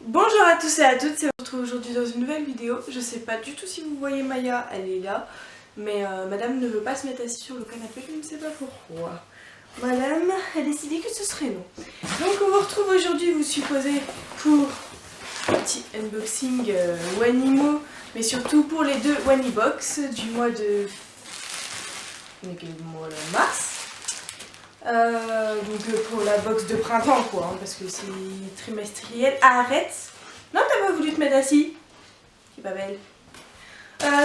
Bonjour à tous et à toutes, on se retrouve aujourd'hui dans une nouvelle vidéo. Je sais pas du tout si vous voyez Maya, elle est là. Mais madame ne veut pas se mettre assise sur le canapé, je ne sais pas pourquoi. Madame a décidé que ce serait non. Donc on vous retrouve aujourd'hui, vous supposez, pour un petit unboxing Wanimo. Mais surtout pour les deux Wanibox du mois de... mars. Donc pour la box de printemps quoi, hein, parce que c'est trimestriel. Arrête! Non, t'as pas voulu te mettre assis? C'est pas belle.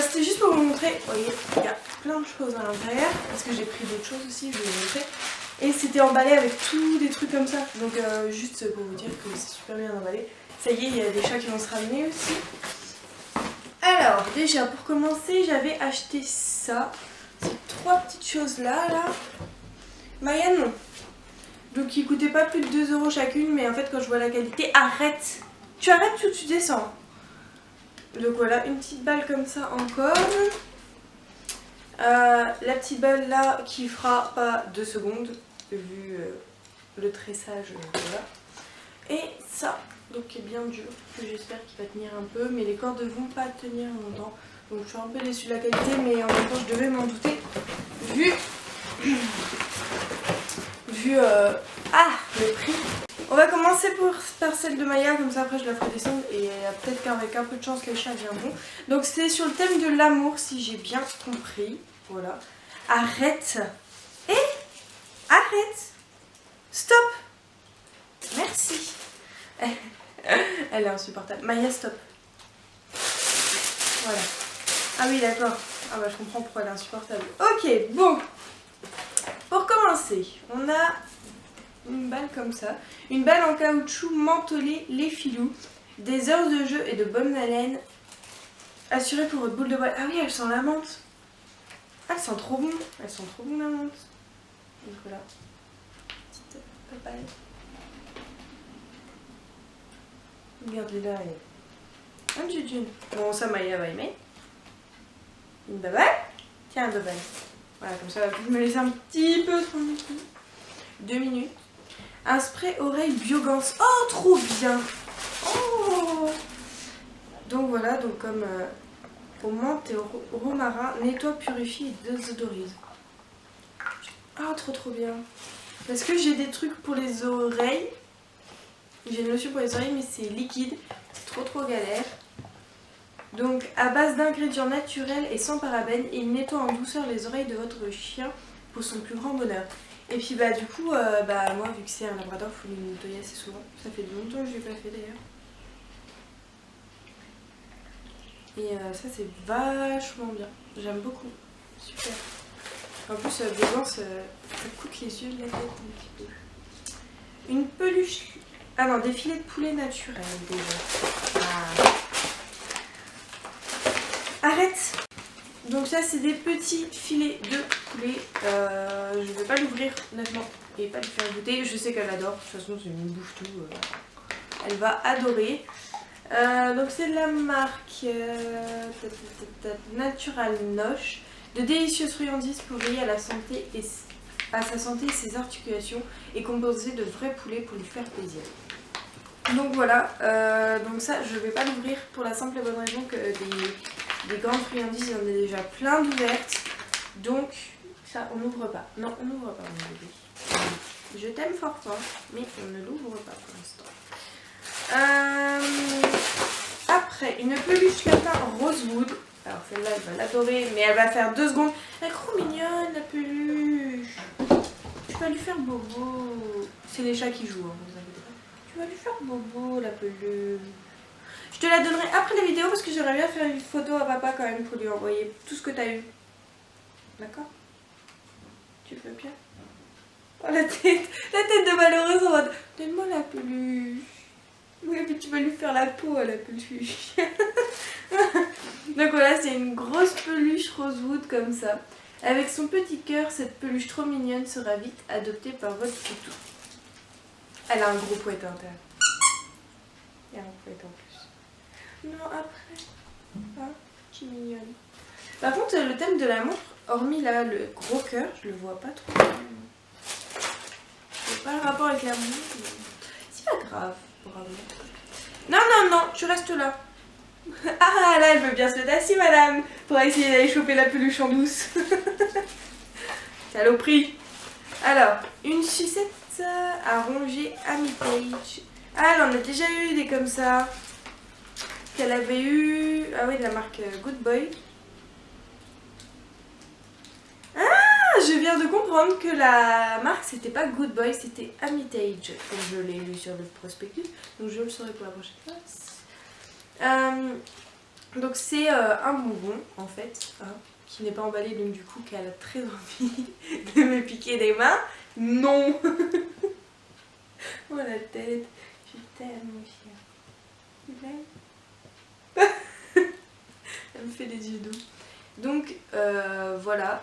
C'était juste pour vous montrer, vous voyez, il y a plein de choses à l'intérieur, parce que j'ai pris d'autres choses aussi, je vais vous montrer. Et c'était emballé avec tous des trucs comme ça, donc juste pour vous dire que c'est super bien emballé. Ça y est, il y a des chats qui vont se ramener aussi. Alors, déjà pour commencer, j'avais acheté ça, ces trois petites choses là. Maya non. Donc ils coûtaient pas plus de 2 € chacune, mais en fait quand je vois la qualité, arrête. Tu arrêtes ou tu descends. Donc voilà, une petite balle comme ça encore. La petite balle là qui fera pas 2 secondes, vu le tressage, voilà. Et ça, donc qui est bien dur, que j'espère qu'il va tenir un peu, mais les cordes vont pas tenir longtemps. Donc je suis un peu déçue de la qualité, mais en même temps je devais m'en douter, vu le prix. On va commencer par celle de Maya, comme ça après je la ferai descendre et peut-être qu'avec un peu de chance les chats viendront. Donc c'est sur le thème de l'amour si j'ai bien compris. Voilà. Arrête. Arrête. Stop. Merci. Elle est insupportable. Maya, stop. Voilà. Ah oui d'accord. Ah bah je comprends pourquoi elle est insupportable. Ok, bon. Pour commencer, on a une balle comme ça, une balle en caoutchouc mentholée, les filous, des heures de jeu et de bonne haleine, assurées pour votre boule de bois. Ah oui, elles sentent la menthe. Ah, elles sentent trop bon. Elles sont trop bon la menthe. Donc voilà, petite papaye. Regardez là, un jujune. Bon, ça Maya va aimer. Une baballe. Tiens, un baballe. Voilà, comme ça, vous me laissez un petit peu tranquille. 2 minutes. Un spray oreille Biogans. Oh, trop bien. Oh. Donc voilà, donc comme au menthe et au romarin, nettoie, purifie et désodorise. Ah, trop bien. Parce que j'ai des trucs pour les oreilles. J'ai une lotion pour les oreilles, mais c'est liquide. C'est trop galère. Donc à base d'ingrédients naturels et sans parabènes, il nettoie en douceur les oreilles de votre chien pour son plus grand bonheur. Et puis bah du coup, moi vu que c'est un labrador, il faut le nettoyer assez souvent. Ça fait longtemps que je ne l'ai pas fait d'ailleurs. Et ça c'est vachement bien. J'aime beaucoup. Super. En plus, dedans, ça coûte les yeux de la tête un petit peu. Une peluche. Ah non, des filets de poulet naturels déjà. Ah. Arrête. Donc ça c'est des petits filets de poulet. Je vais pas l'ouvrir honnêtement et pas lui faire goûter. Je sais qu'elle adore. De toute façon c'est une bouffe tout. Elle va adorer. Donc c'est de la marque Natural Noche. De délicieuses friandises pour veiller à la santé et à sa santé et ses articulations et composé de vrais poulets pour lui faire plaisir. Donc voilà, donc ça je vais pas l'ouvrir pour la simple et bonne raison que des grandes friandises, il y en a déjà plein d'ouvertes. Donc ça on n'ouvre pas. Non, on n'ouvre pas mon bébé. Je t'aime fort mais on ne l'ouvre pas pour l'instant. Après, une peluche lapin Rosewood. Alors celle-là elle va l'adorer, mais elle va faire 2 secondes. Elle est trop mignonne la peluche. Tu vas lui faire bobo. C'est les chats qui jouent, hein, vous inquiétez pas. Tu vas lui faire bobo la peluche. Je te la donnerai après la vidéo parce que j'aimerais bien faire une photo à papa quand même pour lui envoyer tout ce que tu as eu. D'accord? Tu veux bien? Oh la tête de malheureuse en mode donne-moi la peluche. Oui, mais tu vas lui faire la peau à la peluche. Donc voilà, c'est une grosse peluche Rosewood comme ça. Avec son petit cœur, cette peluche trop mignonne sera vite adoptée par votre toutou. Elle a un gros poète à l'intérieur. Il y a un poète en plus. Non, après. Ah, qui mignonne. Par contre, le thème de la montre, hormis là le gros cœur, je le vois pas trop. Je vois pas le rapport avec la montre. Mais... c'est pas grave, bravo. Non, non, non, tu restes là. Ah, là, elle veut bien se mettre assis, madame, pour essayer d'aller choper la peluche en douce. Saloperie. Alors, une sucette à ronger Amitage. Ah, elle en a déjà eu des comme ça. Qu'elle avait eu... Ah oui, de la marque Good Boy. Ah, je viens de comprendre que la marque, c'était pas Good Boy, c'était Amitage. Comme je l'ai lu sur le prospectus. Donc je le saurai pour la prochaine fois. Donc c'est un bonbon, en fait, hein, qui n'est pas emballé, donc du coup, qu'elle a très envie de me piquer des mains. Non. Oh la tête. Je t'aime, mon chien. Tu l'aimes? Elle me fait des yeux doux. Donc voilà,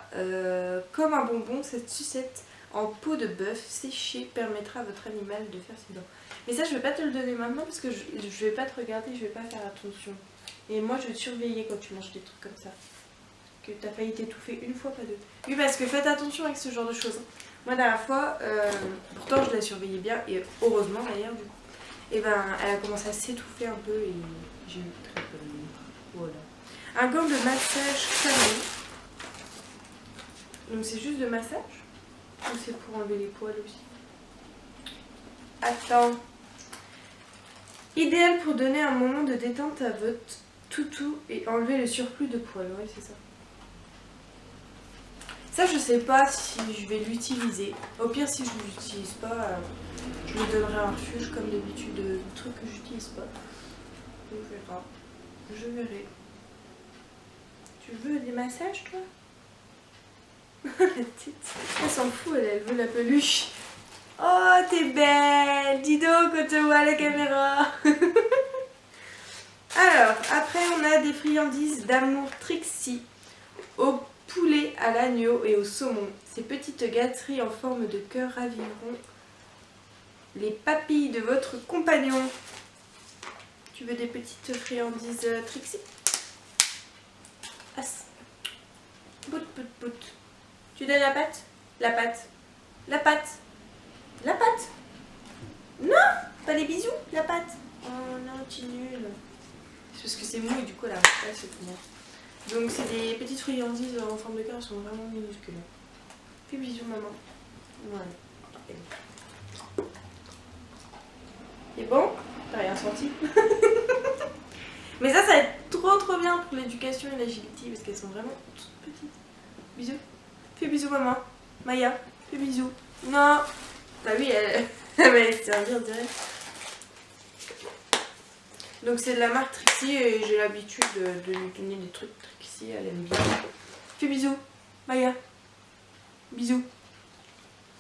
comme un bonbon, cette sucette en peau de bœuf séchée permettra à votre animal de faire ses dents. Mais ça, je vais pas te le donner maintenant parce que je vais pas te regarder, je vais pas faire attention. Et moi, je vais te surveiller quand tu manges des trucs comme ça. Que t'as failli t'étouffer une fois, pas deux. Oui, parce que faites attention avec ce genre de choses. Moi, la dernière fois, pourtant je la surveillais bien, et heureusement d'ailleurs, du coup, et ben, elle a commencé à s'étouffer un peu et j'ai eu très peur. Voilà. Un gant de massage cramé. Donc c'est juste de massage ou c'est pour enlever les poils aussi? Attends. Idéal pour donner un moment de détente à votre toutou et enlever le surplus de poils. Oui, c'est ça. Ça, je sais pas si je vais l'utiliser. Au pire, si je ne l'utilise pas, je me donnerai un refuge comme d'habitude de trucs que j'utilise pas. On verra. Je verrai. Tu veux des massages, toi? La petite. Elle s'en fout, elle veut la peluche. Oh, t'es belle! Dis donc, on te voit à la caméra. Alors, après, on a des friandises d'amour Trixie au poulet, à l'agneau et au saumon. Ces petites gâteries en forme de cœur raviront les papilles de votre compagnon. Tu veux des petites friandises Trixie? As. Bout, bout, bout. Tu donnes la pâte? La pâte. La pâte. La pâte. Non, pas les bisous, la pâte. Oh non, tu es nulle. C'est parce que c'est mou et du coup, elle n'arrive pas à se tenir. Donc, c'est des petites friandises en forme de cœur, elles sont vraiment minuscules. Fais bisous, maman. Voilà. C'est bon? T'as rien senti? Mais ça va être trop bien pour l'éducation et l'agilité parce qu'elles sont vraiment toutes petites. Bisous. Fais bisous, maman. Maya, fais bisous. Non. Bah oui, elle va se servir direct. Donc c'est de la marque Trixie et j'ai l'habitude de lui donner des trucs Trixie, elle aime bien. Fais bisous, Maya. Bisous.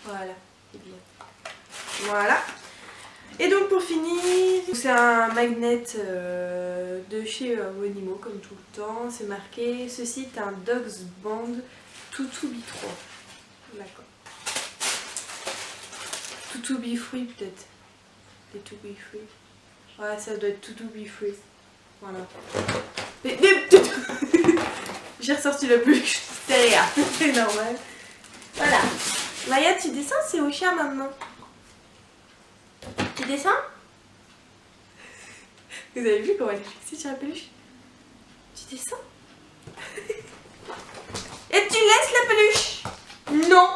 Voilà, c'est bien. Voilà. Et donc pour finir, c'est un magnet de chez Wonimo comme tout le temps. C'est marqué, ceci est un Dogs Band Toutou B3. D'accord. Toutou Be Free peut-être. Les To Be Free. Ouais, ça doit être Toutou Be Free. Voilà. J'ai ressorti le peluche derrière. C'est normal. Voilà. Maya, tu descends, c'est au chien maintenant. Tu descends? Vous avez vu comment elle est fixée sur la peluche? Tu descends? Et tu laisses la peluche? Non.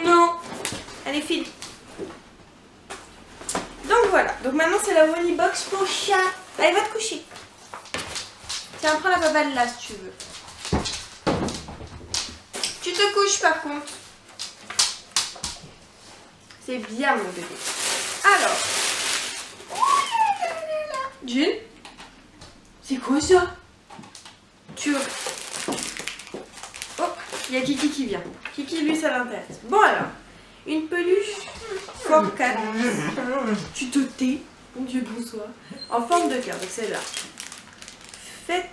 Non. Allez, file. Donc voilà. Donc maintenant c'est la Wally Box pour chat. Allez, va te coucher. Tiens, prends la babale là si tu veux. Tu te couches par contre. C'est bien mon bébé. Alors. June, c'est quoi ça? Oh, il y a Kiki qui vient. Kiki, lui, ça l'intéresse. Bon alors, une peluche for cat. Tu te tais. Mon Dieu, bonsoir. En forme de cœur, donc celle-là. Faites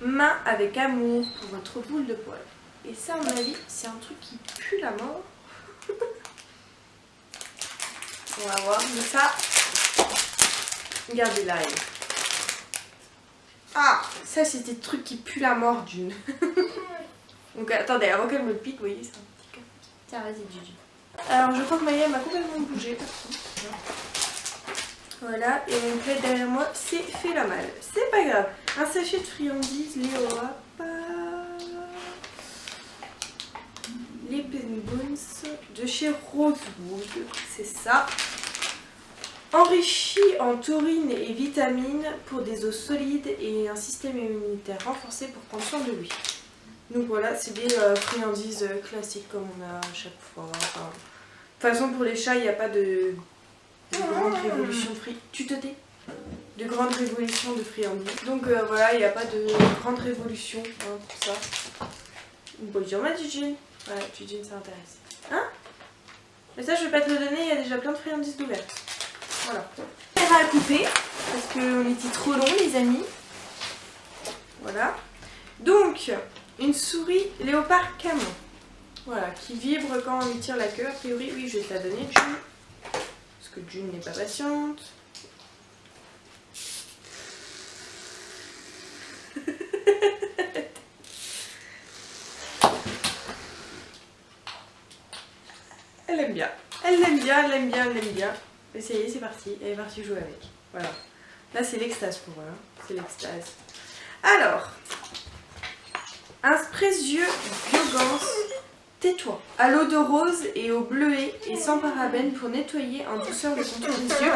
main avec amour pour votre boule de poils. Et ça, à mon avis, c'est un truc qui pue la mort. On va voir, mais ça, regardez là. Ah, ça c'est des trucs qui puent la mort d'une. Donc attendez, avant qu'elle me le pique, vous voyez, c'est un petit cas. Tiens, vas-y, Gigi. Alors je crois que Maya m'a complètement bougé. Voilà, et mon plaid derrière moi s'est fait la malle. C'est pas grave. Un sachet de friandises, Léoa, les Pen Bones de chez Rosewood, c'est ça. Enrichi en taurine et vitamines pour des os solides et un système immunitaire renforcé pour prendre soin de lui. Donc voilà, c'est des friandises classiques comme on a à chaque fois. Enfin, de toute façon, pour les chats, il n'y a pas de grande révolution de friandises. Tu te tais? De grande révolution de friandises. Donc voilà, il n'y a pas de grande révolution pour ça. Bonjour ma Jujin. Voilà, Jujin, ça intéresse. Hein? Mais ça, je vais pas te le donner, il y a déjà plein de friandises d'ouvertes. Voilà. On va à couper parce qu'on était trop long, les amis. Voilà. Donc, une souris léopard canon. Voilà, qui vibre quand on lui tire la queue. A priori, oui, je vais te la donner, June. Parce que June n'est pas patiente. Elle aime bien. Elle l'aime bien, elle l'aime bien, elle l'aime bien. Et ça y est, c'est parti. Elle est partie jouer avec. Voilà. Là, c'est l'extase pour elle. Hein. C'est l'extase. Alors, un spray-yeux Biogans. Tais-toi. À l'eau de rose et au bleuet et sans parabènes pour nettoyer en douceur le contour des yeux.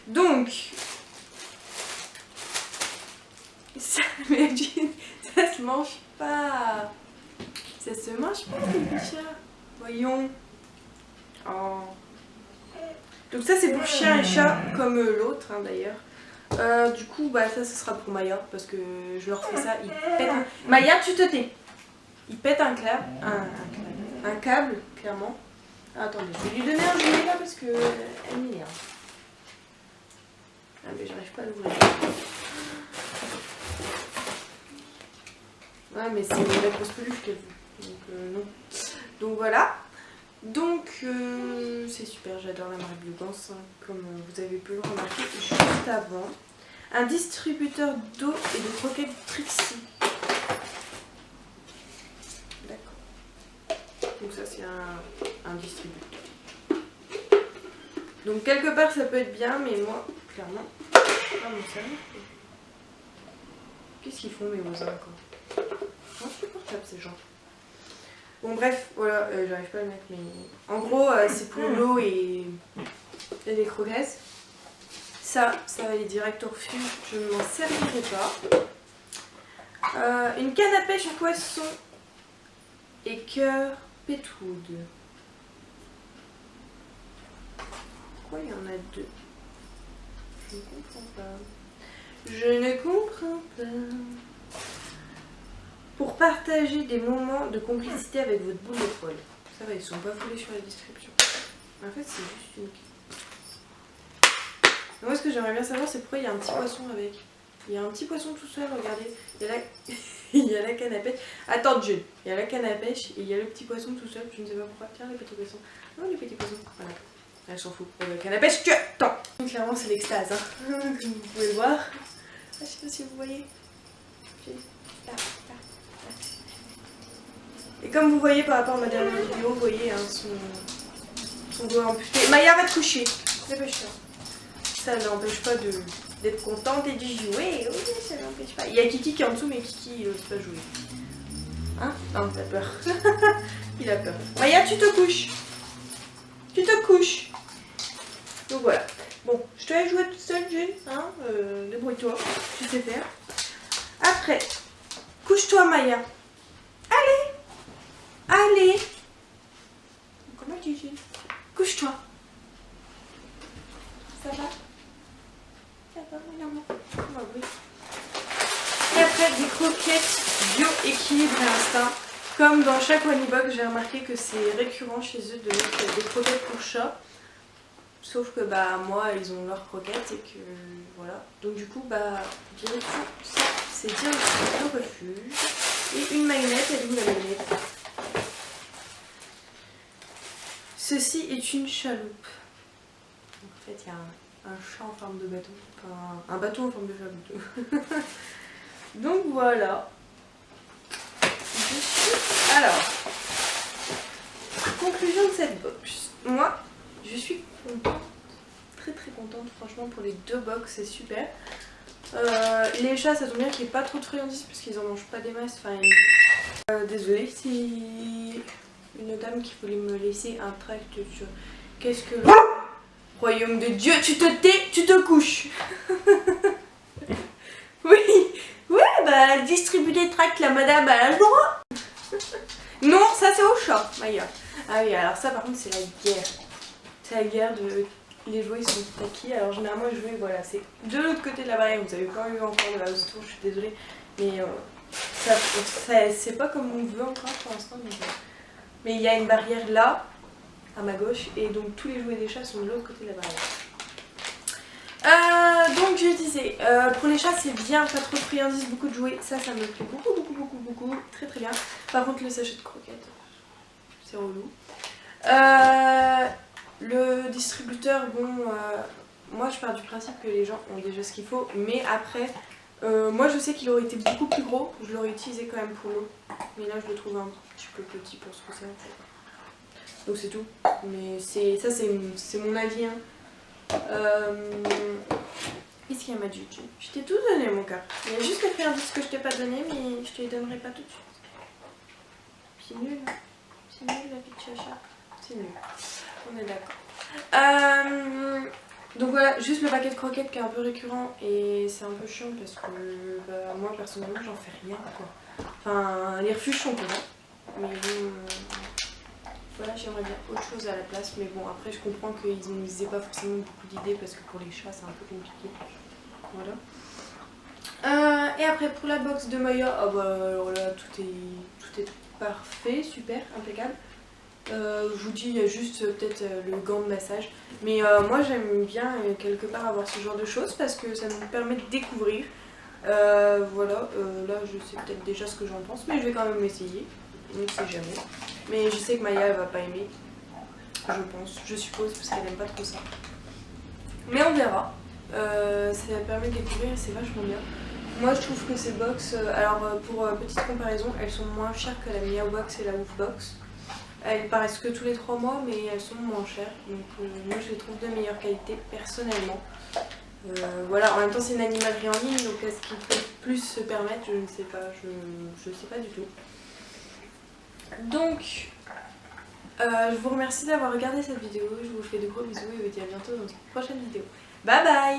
Donc, ça, mais ça se mange pas. Ça se mange pas, les petits chats. Voyons. Oh. Donc ça c'est pour chien et chat comme l'autre hein, d'ailleurs. Du coup bah ça ce sera pour Maya parce que je leur fais ça, il pète un... Maya tu te tais. Il pète un câble, un câble clairement. Ah, attendez, je vais lui donner un jouet là parce que elle m'énerve. Ah mais j'arrive pas à l'ouvrir. Ouais mais c'est la grosse peluche qu'elle veut. Donc non. Donc voilà. Donc c'est super, j'adore la marque Biogans, hein, comme vous avez pu le remarquer juste avant. Un distributeur d'eau et de croquettes Trixie. D'accord. Donc ça c'est un distributeur. Donc quelque part ça peut être bien, mais moi, clairement... Ah mon salon. Qu'est-ce qu'ils font mes voisins encore? Insupportable ces gens. Bon bref, voilà, j'arrive pas à le mettre, mais... En gros, c'est pour l'eau et les croquettes. Ça va aller direct au refuge, je ne m'en servirai pas. Une canne à pêche à poisson et cœur Petwood. Pourquoi il y en a deux? Je ne comprends pas. Je ne comprends pas. Pour partager des moments de complicité avec votre boule de poil. Ça va, ils sont pas foulés sur la description. En fait, c'est juste une... Moi, ce que j'aimerais bien savoir, c'est pourquoi il y a un petit poisson avec. Il y a un petit poisson tout seul, regardez. Il y a la, il y a la canne à pêche. Attends, June. Il y a la canne à pêche et il y a le petit poisson tout seul. Je ne sais pas pourquoi. Tiens, les petits poissons. Non, les petits poissons. Voilà. Elle s'en fout. La canne à pêche, tu attends. Clairement, c'est l'extase. Hein. Comme vous pouvez le voir. Ah, je sais pas si vous voyez. Là. Et comme vous voyez par rapport à ma dernière vidéo, vous voyez hein, son doigt amputé. Maya va te coucher. Dépêche-toi. Ça ne l'empêche pas d'être contente et de jouer. Oui, ça ne l'empêche pas. Il y a Kiki qui est en dessous, mais Kiki il n'ose pas jouer. Hein? Non, t'as peur. Il a peur. Maya, tu te couches. Tu te couches. Donc voilà. Bon, je te laisse jouer toute seule, June. Hein? Débrouille-toi. Tu sais faire. Après, couche-toi, Maya. Allez! Allez! Comment tu dis? Couche-toi. Ça va? Ça va, mon amour? Bah oui. Et après, des croquettes bio, équilibre et instinct. Comme dans chaque Wanibox, j'ai remarqué que c'est récurrent chez eux de mettre des croquettes pour chat. Sauf que bah moi, ils ont leurs croquettes et que voilà. Donc du coup, bah direction, ça c'est direction au refuge. Et une maillonnette, elle est où la maillonnette? Ceci est une chaloupe. Donc, en fait, il y a un chat en forme de bateau. Enfin, un bateau en forme de chaloupe. Donc voilà. Alors, conclusion de cette box. Moi, je suis contente. Très très contente franchement pour les 2 box, c'est super. Les chats ça tombe bien qu'il n'y ait pas trop de friandises parce qu'ils en mangent pas des masses. Enfin, désolée si une dame qui voulait me laisser un tract sur qu'est-ce que le royaume de Dieu, tu te tais, tu te couches. Oui, ouais, bah elle distribue des tracts, la madame, elle a le droit. Non, ça c'est au chat, Maya. Ah oui, alors ça par contre c'est la guerre. C'est la guerre de... Les jouets sont acquis. Alors généralement les jouets, voilà, c'est de l'autre côté de la barrière. Vous avez pas eu encore de la house tour, je suis désolée. Mais ça c'est pas comme on veut encore pour l'instant. Mais il y a une barrière là, à ma gauche. Et donc tous les jouets des chats sont de l'autre côté de la barrière. Donc je disais, pour les chats c'est bien, pas trop de friandises, beaucoup de jouets, ça me plaît beaucoup, très bien. Par contre le sachet de croquettes, c'est relou. Le distributeur, bon, moi je pars du principe que les gens ont déjà ce qu'il faut, mais après, moi je sais qu'il aurait été beaucoup plus gros, je l'aurais utilisé quand même pour l'eau, mais là je le trouve un petit peu petit pour ce que c'est en fait. Donc c'est tout, mais ça c'est mon avis, hein. Qu'est-ce qu'il y a, ma Juju? Je t'ai tout donné, mon cœur. Il y a juste les friandises que je t'ai pas donné, mais je te les donnerai pas tout de suite. C'est nul, hein. C'est nul la vie de chacha. C'est nul. On est d'accord. Donc voilà, juste le paquet de croquettes qui est un peu récurrent et c'est un peu chiant parce que bah, moi personnellement j'en fais rien quoi. Enfin, les refuges sont contents, mais bon, voilà, j'aimerais bien autre chose à la place, mais bon après je comprends qu'ils n'aient pas forcément beaucoup d'idées parce que pour les chats c'est un peu compliqué. Voilà. Et après pour la box de Maya, oh bah alors là tout est parfait, super, impeccable. Je vous dis, il y a juste peut-être le gant de massage. Mais moi j'aime bien quelque part avoir ce genre de choses parce que ça me permet de découvrir. Voilà, là je sais peut-être déjà ce que j'en pense, mais je vais quand même essayer. On ne sait jamais. Mais je sais que Maya elle va pas aimer. Je pense, je suppose, parce qu'elle aime pas trop ça. Mais on verra. Ça permet de découvrir et c'est vachement bien. Moi je trouve que ces box, alors pour petite comparaison, elles sont moins chères que la Meow Box et la Woof Box. Elles paraissent que tous les 3 mois mais elles sont moins chères. Donc moi je les trouve de meilleure qualité personnellement. Voilà, en même temps c'est une animalerie en ligne donc est-ce qu'ils peuvent plus se permettre? Je ne sais pas, je sais pas du tout. Donc je vous remercie d'avoir regardé cette vidéo, je vous fais de gros bisous et vous dis à bientôt dans une prochaine vidéo. Bye bye!